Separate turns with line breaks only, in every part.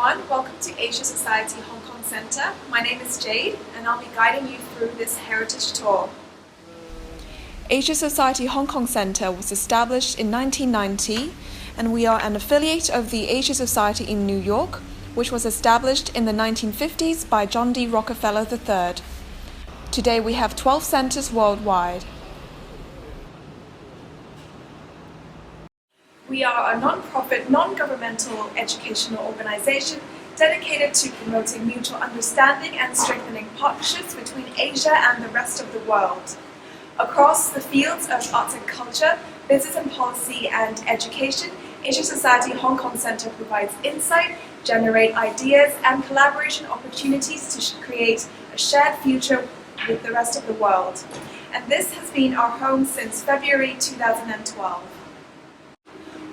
everyone, welcome to Asia Society Hong Kong Centre. My name is Jade and I'll be guiding you through this heritage tour.
Asia Society Hong Kong Centre was established in 1990 and we are an affiliate of the Asia Society in New York, which was established in the 1950s by John D. Rockefeller III. Today we have 12 centres worldwide.
We are a non-profit, non-governmental educational organisation dedicated to promoting mutual understanding and strengthening partnerships between Asia and the rest of the world. Across the fields of arts and culture, business and policy and education, Asia Society Hong Kong Centre provides insight, generate ideas and collaboration opportunities to create a shared future with the rest of the world. And this has been our home since February 2012.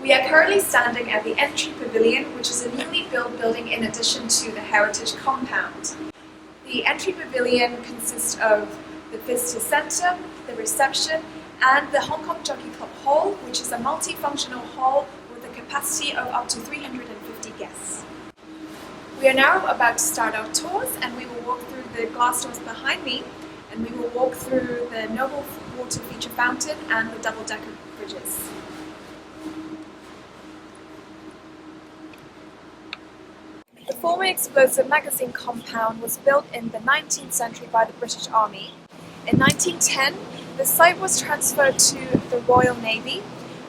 We are currently standing at the Entry Pavilion, which is a newly built building in addition to the Heritage Compound. The Entry Pavilion consists of the Visitor Centre, the reception, and the Hong Kong Jockey Club Hall, which is a multifunctional hall with a capacity of up to 350 guests. We are now about to start our tours, and we will walk through the glass doors behind me, and we will walk through the Noble Water Feature Fountain and the double-decker bridges. The former explosive magazine compound was built in the 19th century by the British Army. In 1910, the site was transferred to the Royal Navy,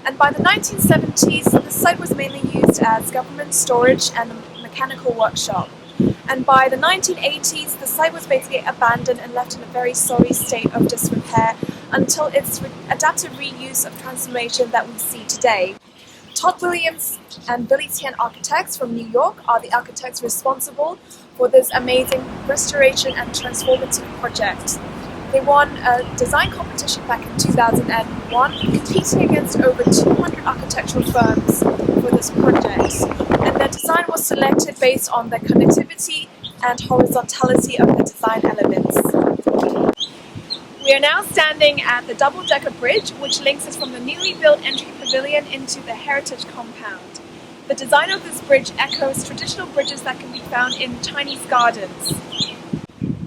and by the 1970s, the site was mainly used as government storage and a mechanical workshop. And by the 1980s, the site was basically abandoned and left in a very sorry state of disrepair until its adaptive reuse of transformation that we see today. Todd Williams and Billy Tian Architects from New York are the architects responsible for this amazing restoration and transformative project. They won a design competition back in 2001, competing against over 200 architectural firms for this project. And their design was selected based on the connectivity and horizontality of the design elements. We are now standing at the double-decker bridge, which links us from the newly built Entry Pavilion into the Heritage Compound. The design of this bridge echoes traditional bridges that can be found in Chinese gardens.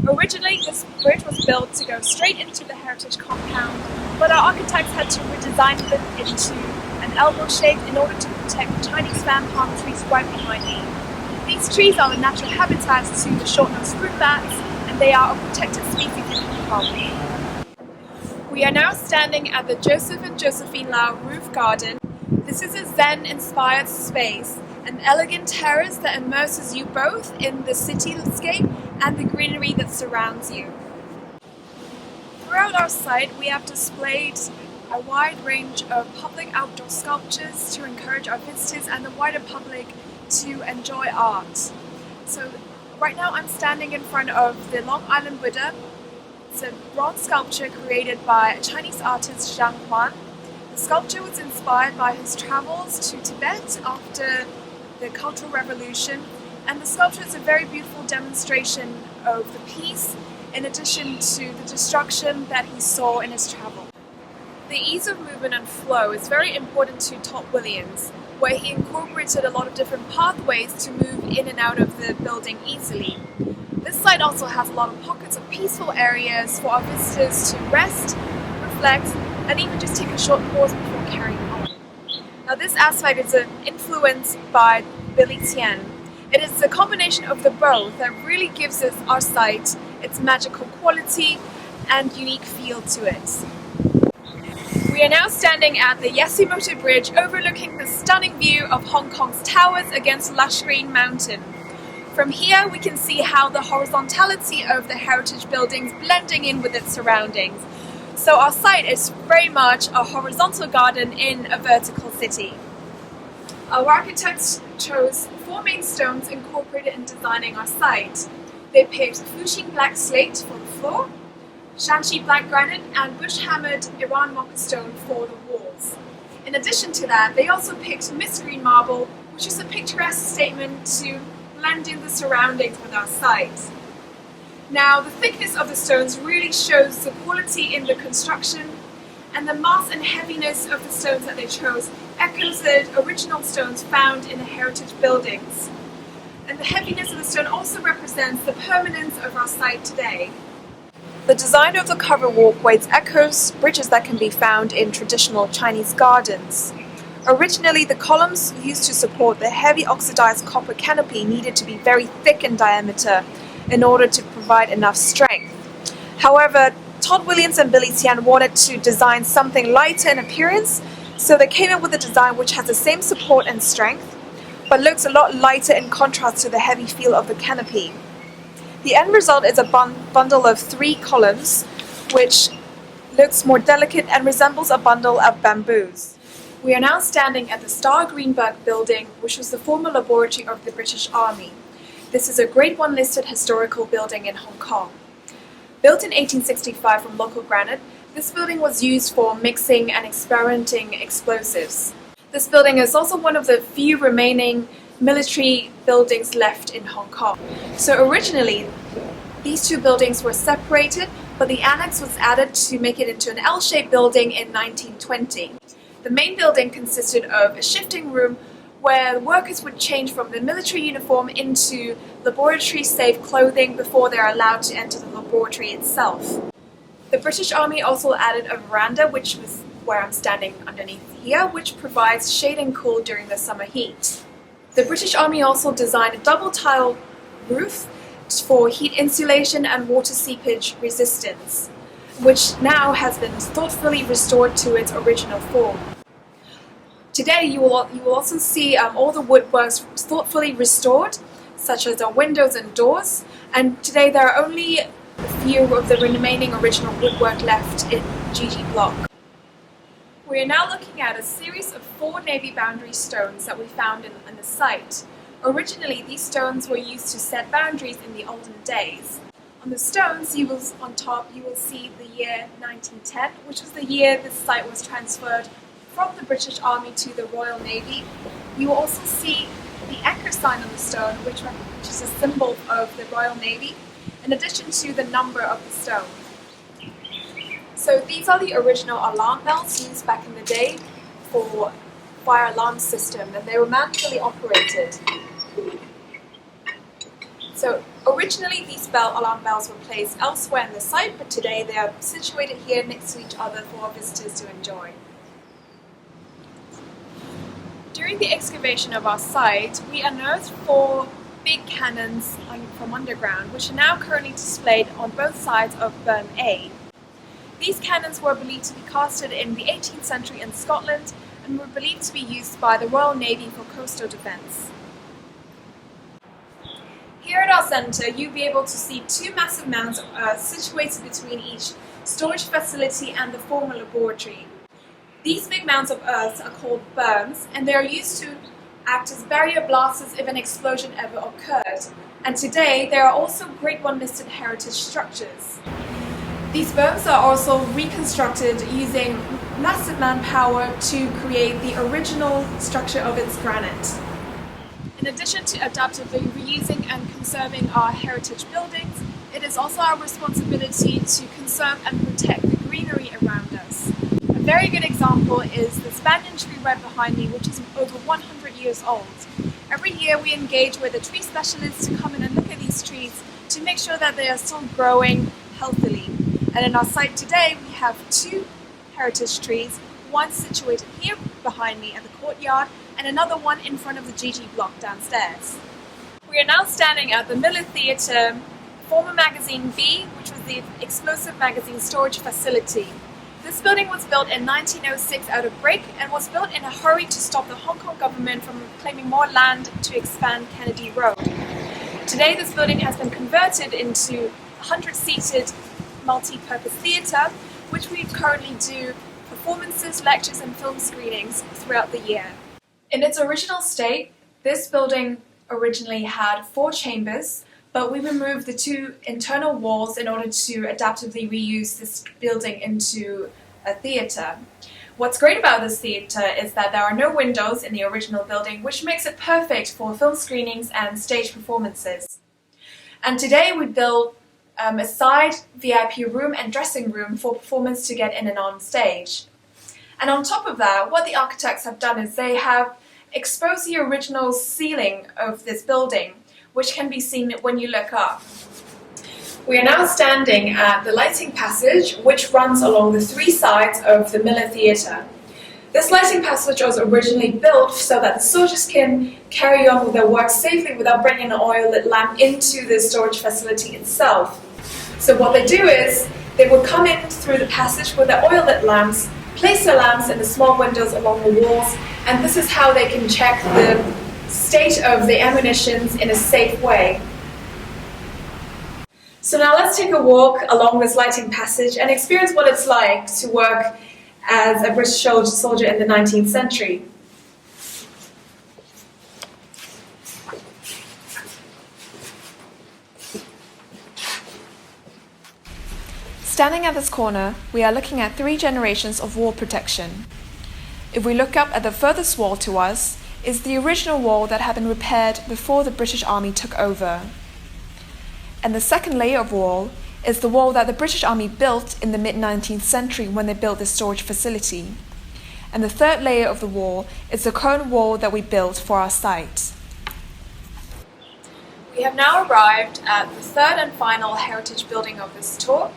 Originally, this bridge was built to go straight into the Heritage Compound, but our architects had to redesign it into an elbow shape in order to protect Chinese fan palm trees right behind me. These trees are the natural habitat to the short-nosed fruit bats, and they are a protected species in Hong Kong. We are now standing at the Joseph and Josephine Lau Roof Garden. This is a Zen-inspired space, an elegant terrace that immerses you both in the cityscape and the greenery that surrounds you. Throughout our site, we have displayed a wide range of public outdoor sculptures to encourage our visitors and the wider public to enjoy art. So right now I'm standing in front of the Long Island Buddha. It's a bronze sculpture created by a Chinese artist, Zhang Huan. The sculpture was inspired by his travels to Tibet after the Cultural Revolution, and the sculpture is a very beautiful demonstration of the peace in addition to the destruction that he saw in his travel. The ease of movement and flow is very important to Todd Williams, where he incorporated a lot of different pathways to move in and out of the building easily. This site also has a lot of pockets of peaceful areas for our visitors to rest, reflect, and even just take a short pause before carrying on. Now this aspect is influenced by Billy Tian. It is a combination of the both that really gives us our site its magical quality and unique feel to it. We are now standing at the Yasumoto Bridge overlooking the stunning view of Hong Kong's towers against lush green mountain. From here we can see how the horizontality of the heritage buildings blending in with its surroundings. So our site is very much a horizontal garden in a vertical city. Our architects chose 4 main stones incorporated in designing our site. They picked Fuxing black slate for the floor, Shanxi black granite and bush-hammered Iran mocha stone for the walls. In addition to that, they also picked mist green marble, which is a picturesque statement to blend in the surroundings with our site. Now, the thickness of the stones really shows the quality in the construction, and the mass and heaviness of the stones that they chose echoes the original stones found in the heritage buildings. And the heaviness of the stone also represents the permanence of our site today. The design of the cover walkways echoes bridges that can be found in traditional Chinese gardens. Originally, the columns used to support the heavy oxidized copper canopy needed to be very thick in diameter in order to provide enough strength. However, Todd Williams and Billy Tian wanted to design something lighter in appearance, so they came up with a design which has the same support and strength, but looks a lot lighter in contrast to the heavy feel of the canopy. The end result is a bundle of 3 columns, which looks more delicate and resembles a bundle of bamboos. We are now standing at the Star Greenberg building, which was the former laboratory of the British Army. This is a Grade 1 listed historical building in Hong Kong. Built in 1865 from local granite, this building was used for mixing and experimenting explosives. This building is also one of the few remaining military buildings left in Hong Kong. So originally, these 2 buildings were separated, but the annex was added to make it into an L-shaped building in 1920. The main building consisted of a shifting room where workers would change from the military uniform into laboratory-safe clothing before they're allowed to enter the laboratory itself. The British Army also added a veranda, which was where I'm standing underneath here, which provides shade and cool during the summer heat. The British Army also designed a double-tile roof for heat insulation and water seepage resistance, which now has been thoughtfully restored to its original form. Today you will also see all the woodworks thoughtfully restored, such as our windows and doors, and today there are only a few of the remaining original woodwork left in GG block. We are now looking at a series of 4 navy boundary stones that we found in the site. Originally, these stones were used to set boundaries in the olden days. On the stones, on top, you will see the year 1910, which was the year this site was transferred from the British Army to the Royal Navy. You will also see the anchor sign on the stone, which is a symbol of the Royal Navy, in addition to the number of the stone. So these are the original alarm bells used back in the day for fire alarm system, and they were manually operated. So originally these alarm bells were placed elsewhere in the site, but today they are situated here next to each other for our visitors to enjoy. During the excavation of our site, we unearthed 4 big cannons from underground, which are now currently displayed on both sides of Berm A. These cannons were believed to be casted in the 18th century in Scotland and were believed to be used by the Royal Navy for coastal defence. Here at our centre, you'll be able to see 2 massive mounds of earth situated between each storage facility and the former laboratory. These big mounds of earth are called berms, and they are used to act as barrier blasters if an explosion ever occurred. And today, there are also Grade 1 listed heritage structures. These berms are also reconstructed using massive manpower to create the original structure of its granite. In addition to adaptively reusing and conserving our heritage buildings, it is also our responsibility to conserve and protect the greenery around us. A very good example is the banyan tree right behind me, which is over 100 years old. Every year we engage with a tree specialist to come in and look at these trees to make sure that they are still growing healthily. And in our site today, we have 2 heritage trees, one situated here behind me at the courtyard, and another one in front of the GG block downstairs. We are now standing at the Miller Theatre, former Magazine B, which was the explosive magazine storage facility. This building was built in 1906 out of brick and was built in a hurry to stop the Hong Kong government from claiming more land to expand Kennedy Road. Today, this building has been converted into a 100-seated multi-purpose theatre, which we currently do performances, lectures and film screenings throughout the year. In its original state, this building originally had 4 chambers, but we removed the 2 internal walls in order to adaptively reuse this building into a theatre. What's great about this theatre is that there are no windows in the original building, which makes it perfect for film screenings and stage performances. And today we built a side VIP room and dressing room for performers to get in and on stage. And on top of that, what the architects have done is they have exposed the original ceiling of this building, which can be seen when you look up. We are now standing at the lighting passage, which runs along the three sides of the Miller Theatre. This lighting passage was originally built so that the soldiers can carry on with their work safely without bringing an oil-lit lamp into the storage facility itself. So what they do is, they would come in through the passage with their oil-lit lamps, place their lamps in the small windows along the walls, and this is how they can check the state of the ammunitions in a safe way. So now let's take a walk along this lighting passage and experience what it's like to work as a British soldier in the 19th century.
Standing at this corner, we are looking at 3 generations of wall protection. If we look up at the furthest wall to us, is the original wall that had been repaired before the British Army took over. And the second layer of wall is the wall that the British Army built in the mid-19th century when they built this storage facility. And the third layer of the wall is the current wall that we built for our site.
We have now arrived at the third and final heritage building of this tour.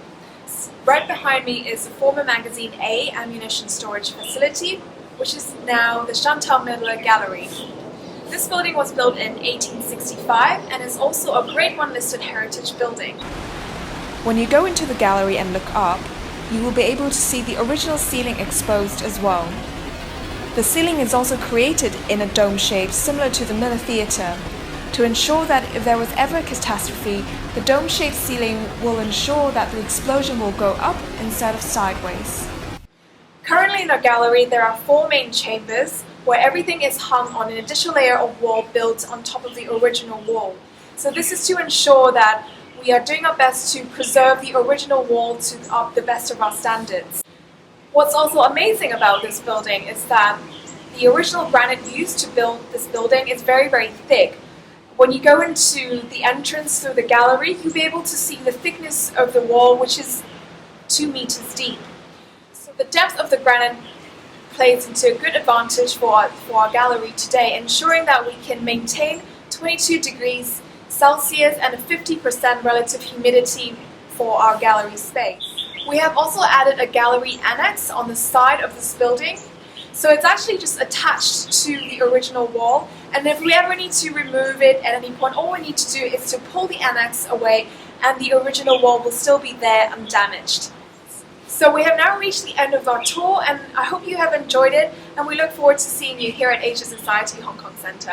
Right behind me is the former Magazine A ammunition storage facility, which is now the Chantelle Gallery. This building was built in 1865 and is also a Grade 1 listed heritage building.
When you go into the gallery and look up, you will be able to see the original ceiling exposed as well. The ceiling is also created in a dome shape similar to the Miller Theatre, to ensure that if there was ever a catastrophe, the dome-shaped ceiling will ensure that the explosion will go up instead of sideways.
Currently in our gallery there are 4 main chambers where everything is hung on an additional layer of wall built on top of the original wall. So this is to ensure that we are doing our best to preserve the original wall to the best of our standards. What's also amazing about this building is that the original granite used to build this building is very, very thick. When you go into the entrance through the gallery, you'll be able to see the thickness of the wall, which is 2 meters deep. So the depth of the granite plays into a good advantage for our gallery today, ensuring that we can maintain 22 degrees Celsius and a 50% relative humidity for our gallery space. We have also added a gallery annex on the side of this building. So it's actually just attached to the original wall, and if we ever need to remove it at any point, all we need to do is to pull the annex away and the original wall will still be there undamaged. So we have now reached the end of our tour, and I hope you have enjoyed it, and we look forward to seeing you here at Asia Society Hong Kong Centre.